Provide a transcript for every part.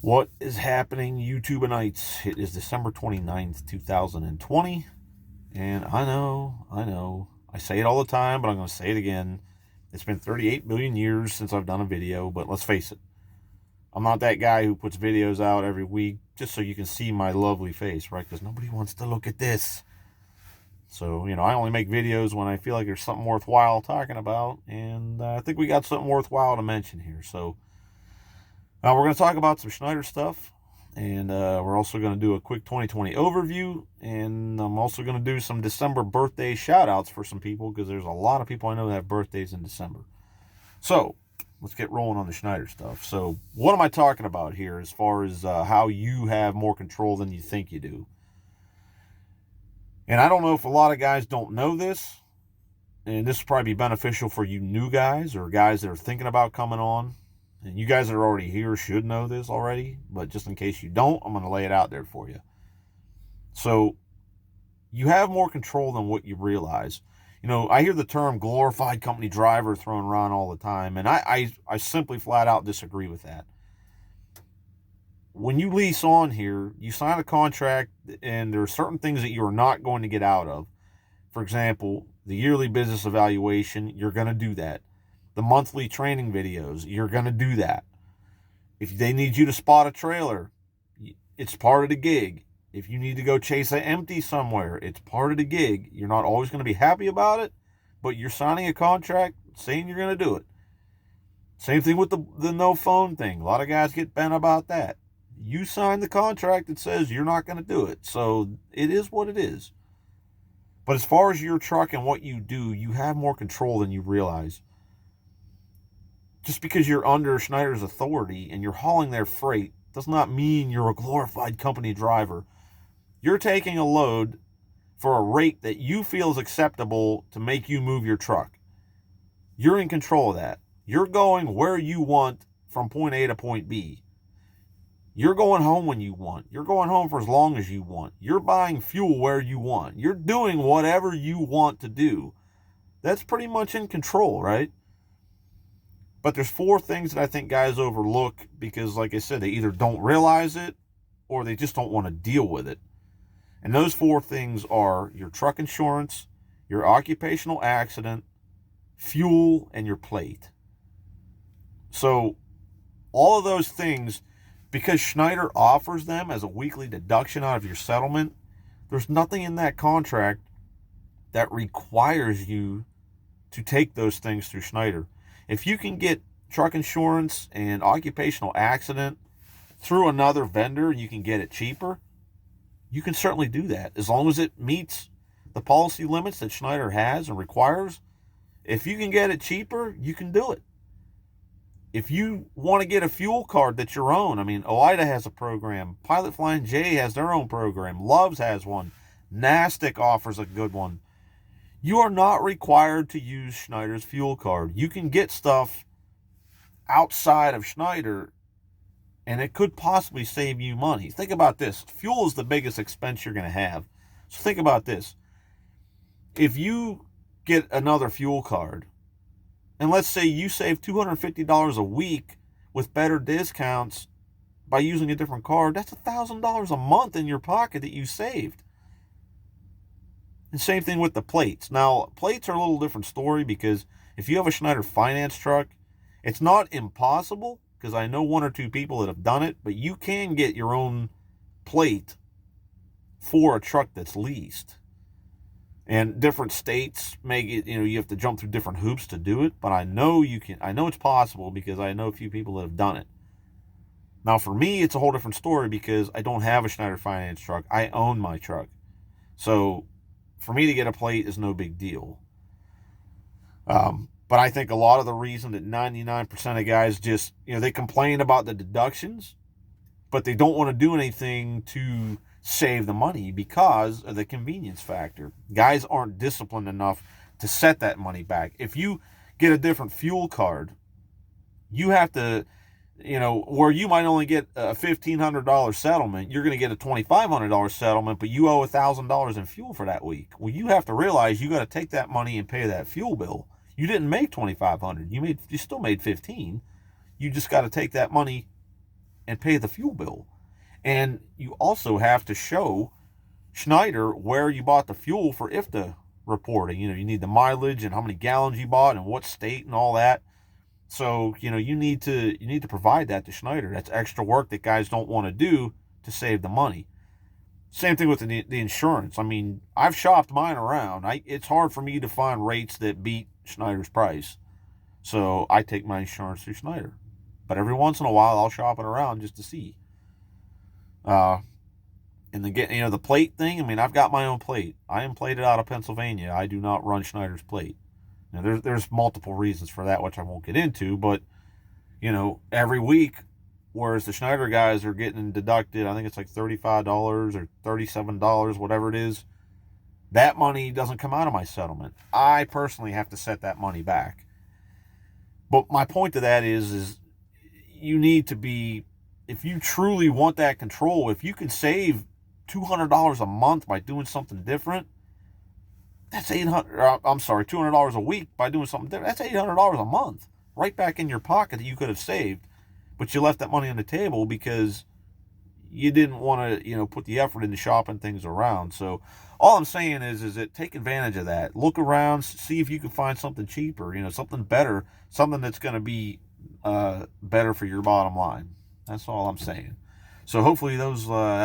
What is happening, YouTubeites? It is December 29th, 2020. And I know, I say it all the time, but I'm going to say it again. It's been 38 million years since I've done a video, but let's face it. I'm not that guy who puts videos out every week just so you can see my lovely face, right? Because nobody wants to look at this. So, I only make videos when I feel like there's something worthwhile talking about. And I think we got something worthwhile to mention here. So, we're going to talk about some Schneider stuff, and we're also going to do a quick 2020 overview, and I'm also going to do some December birthday shout-outs for some people, because there's a lot of people I know that have birthdays in December. So, let's get rolling on the Schneider stuff. So, what am I talking about here as far as how you have more control than you think you do? And I don't know if a lot of guys don't know this, and this will probably be beneficial for you new guys or guys that are thinking about coming on. And you guys that are already here should know this already, but just in case you don't, I'm going to lay it out there for you. So, you have more control than what you realize. I hear the term glorified company driver thrown around all the time, and I simply flat out disagree with that. When you lease on here, you sign a contract, and there are certain things that you are not going to get out of. For example, the yearly business evaluation, you're going to do that. The monthly training videos, you're going to do that. If they need you to spot a trailer, it's part of the gig. If you need to go chase an empty somewhere, it's part of the gig. You're not always going to be happy about it, but you're signing a contract saying you're going to do it. Same thing with the no phone thing. A lot of guys get bent about that. You signed the contract that says you're not going to do it, so it is what it is. But as far as your truck and what you do, you have more control than you realize. Just because you're under Schneider's authority and you're hauling their freight does not mean you're a glorified company driver. You're taking a load for a rate that you feel is acceptable to make you move your truck. You're in control of that. You're going where you want from point A to point B. You're going home when you want. You're going home for as long as you want. You're buying fuel where you want. You're doing whatever you want to do. That's pretty much in control, right? But there's 4 things that I think guys overlook because, like I said, they either don't realize it or they just don't want to deal with it. And those 4 things are your truck insurance, your occupational accident, fuel, and your plate. So all of those things, because Schneider offers them as a weekly deduction out of your settlement, there's nothing in that contract that requires you to take those things through Schneider. If you can get truck insurance and occupational accident through another vendor, you can get it cheaper, you can certainly do that. As long as it meets the policy limits that Schneider has and requires, if you can get it cheaper, you can do it. If you want to get a fuel card that's your own, OIDA has a program, Pilot Flying J has their own program, Love's has one, Nastic offers a good one. You are not required to use Schneider's fuel card. You can get stuff outside of Schneider, and it could possibly save you money. Think about this. Fuel is the biggest expense you're going to have. So think about this. If you get another fuel card, and let's say you save $250 a week with better discounts by using a different card, that's $1,000 a month in your pocket that you saved. And same thing with the plates. Now, plates are a little different story because if you have a Schneider finance truck, it's not impossible because I know 1 or 2 people that have done it, but you can get your own plate for a truck that's leased. And different states make it, you have to jump through different hoops to do it, but I know you can. I know it's possible because I know a few people that have done it. Now, for me, it's a whole different story because I don't have a Schneider finance truck. I own my truck. So for me to get a plate is no big deal. But I think a lot of the reason that 99% of guys just, they complain about the deductions, but they don't want to do anything to save the money because of the convenience factor. Guys aren't disciplined enough to set that money back. If you get a different fuel card, you have to, where you might only get a $1,500 settlement, you're going to get a $2,500 settlement, but you owe $1,000 in fuel for that week. Well, you have to realize you got to take that money and pay that fuel bill. You didn't make $2,500. You still made $15. You just got to take that money and pay the fuel bill. And you also have to show Schneider where you bought the fuel for IFTA reporting. You need the mileage and how many gallons you bought and what state and all that. So, you need to provide that to Schneider. That's extra work that guys don't want to do to save the money. Same thing with the insurance. I mean, I've shopped mine around. It's hard for me to find rates that beat Schneider's price. So I take my insurance through Schneider. But every once in a while, I'll shop it around just to see. And the plate thing, I mean, I've got my own plate. I am plated out of Pennsylvania. I do not run Schneider's plate. Now, there's multiple reasons for that, which I won't get into, but, every week, whereas the Schneider guys are getting deducted, I think it's like $35 or $37, whatever it is, that money doesn't come out of my settlement. I personally have to set that money back. But my point to that is you need to be, if you truly want that control, if you can save $200 a month by doing something different, that's $200 a week by doing something different. That's $800 a month right back in your pocket that you could have saved, but you left that money on the table because you didn't want to, put the effort into shopping things around. So all I'm saying is that take advantage of that. Look around, see if you can find something cheaper, something better, something that's going to be better for your bottom line. That's all I'm saying. So hopefully that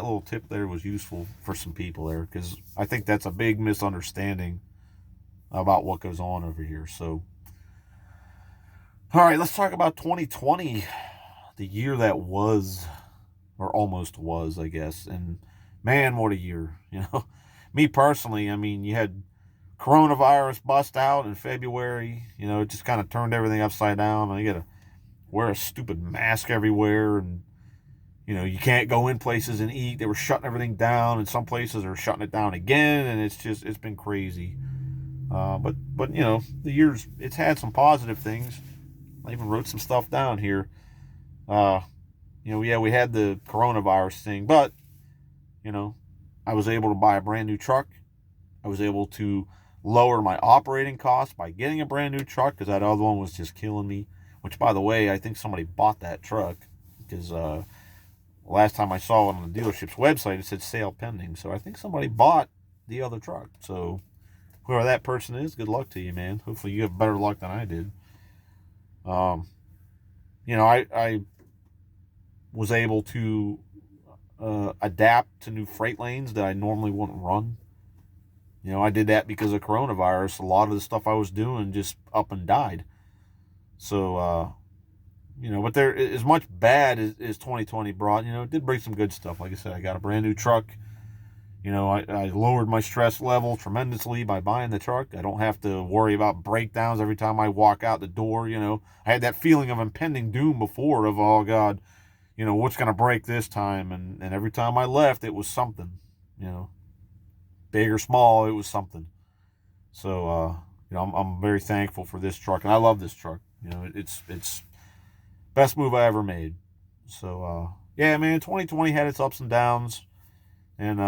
little tip there was useful for some people there, because I think that's a big misunderstanding about what goes on over here. So, all right, let's talk about 2020, the year that was, or almost was, I guess. And man, what a year. Me personally, I mean, you had coronavirus bust out in February. It just kind of turned everything upside down. And you got to wear a stupid mask everywhere, and you can't go in places and eat. They were shutting everything down, and some places are shutting it down again, and it's been crazy. But the it's had some positive things. I even wrote some stuff down here. We had the coronavirus thing, but I was able to buy a brand new truck. I was able to lower my operating costs by getting a brand new truck, because that other one was just killing me. Which, by the way, I think somebody bought that truck, because last time I saw it on the dealership's website, it said sale pending. So I think somebody bought the other truck. So whoever that person is, good luck to you, man. Hopefully you have better luck than I did. I was able to adapt to new freight lanes that I normally wouldn't run. I did that because of coronavirus. A lot of the stuff I was doing just up and died. So, but there, as much bad as 2020 brought, it did bring some good stuff. Like I said, I got a brand new truck. I lowered my stress level tremendously by buying the truck. I don't have to worry about breakdowns every time I walk out the door. I had that feeling of impending doom before, of, oh God, what's going to break this time? And every time I left, it was something, big or small, it was something. So, I'm very thankful for this truck, and I love this truck. It's best move I ever made. So, yeah, man, 2020 had its ups and downs. And,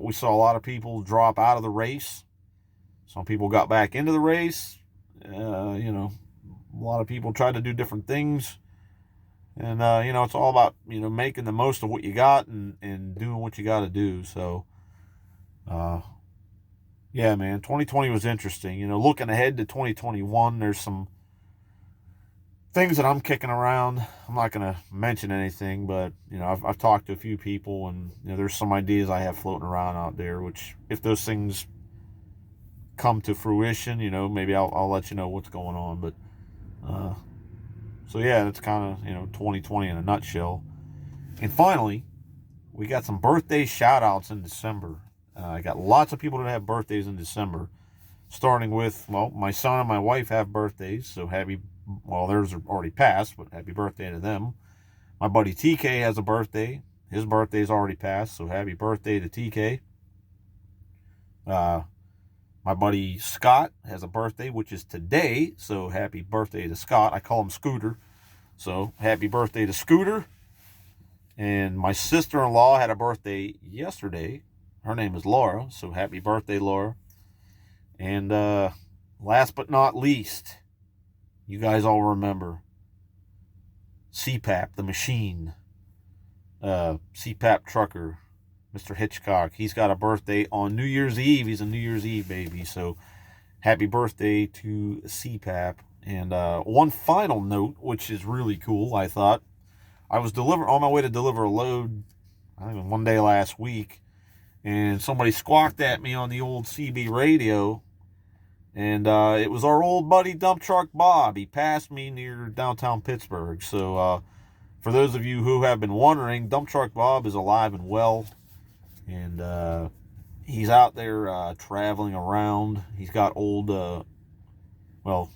we saw a lot of people drop out of the race. Some people got back into the race. A lot of people tried to do different things. And, it's all about, making the most of what you got and doing what you got to do. So, yeah, man, 2020 was interesting. Looking ahead to 2021, there's some things that I'm kicking around. I'm not going to mention anything, but, I've talked to a few people, and, there's some ideas I have floating around out there, which, if those things come to fruition, maybe I'll let you know what's going on. But, so yeah, that's kind of, 2020 in a nutshell. And finally, we got some birthday shout outs in December. I got lots of people that have birthdays in December, starting with, my son and my wife have birthdays, so theirs are already passed, but happy birthday to them. My buddy TK has a birthday. His birthday's already passed, so happy birthday to TK. My buddy Scott has a birthday, which is today, so happy birthday to Scott. I call him Scooter, so happy birthday to Scooter. And my sister-in-law had a birthday yesterday. Her name is Laura, so happy birthday, Laura. And last but not least, you guys all remember CPAP, the machine. CPAP trucker, Mr. Hitchcock. He's got a birthday on New Year's Eve. He's a New Year's Eve baby. So happy birthday to CPAP. And one final note, which is really cool, I thought. I was on my way to deliver a load, I think it was one day last week, and somebody squawked at me on the old CB radio, and it was our old buddy Dump Truck Bob. He passed me near downtown Pittsburgh. So for those of you who have been wondering, Dump Truck Bob is alive and well, and he's out there traveling around. He's got old, well,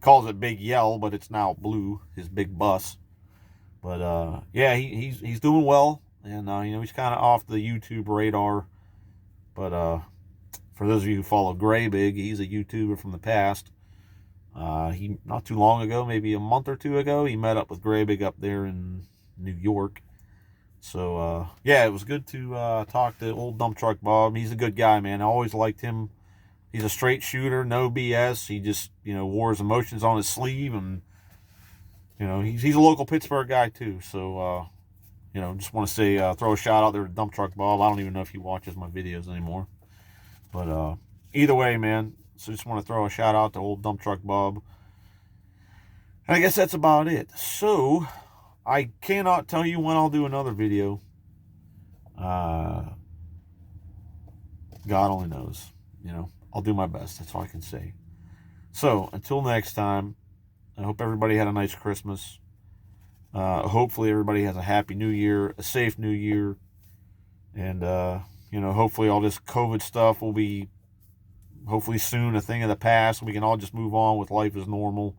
calls it Big Yell, but it's now Blue, his big bus. But yeah, he's doing well, and he's kind of off the YouTube radar. But for those of you who follow Gray Big, he's a YouTuber from the past. He not too long ago, maybe a month or two ago, he met up with Gray Big up there in New York. So yeah, it was good to talk to old Dump Truck Bob. He's a good guy, man. I always liked him. He's a straight shooter, no BS. He just wore his emotions on his sleeve, and he's a local Pittsburgh guy too. So just want to say, throw a shout out there to Dump Truck Bob. I don't even know if he watches my videos anymore, but either way, man. So just want to throw a shout out to old Dump Truck Bob. And I guess that's about it. So I cannot tell you when I'll do another video. God only knows. I'll do my best. That's all I can say. So until next time, I hope everybody had a nice Christmas. Hopefully everybody has a happy New Year, a safe New Year, and hopefully all this COVID stuff will be hopefully soon a thing of the past, and we can all just move on with life as normal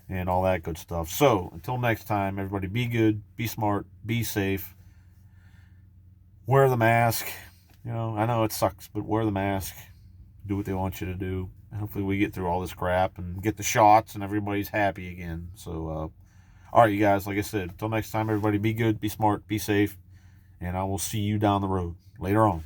and all that good stuff. So until next time, everybody, be good, be smart, be safe, wear the mask. I know it sucks, but wear the mask, do what they want you to do. Hopefully we get through all this crap and get the shots and everybody's happy again. So all right, you guys, like I said, until next time, everybody, be good, be smart, be safe, and I will see you down the road later on.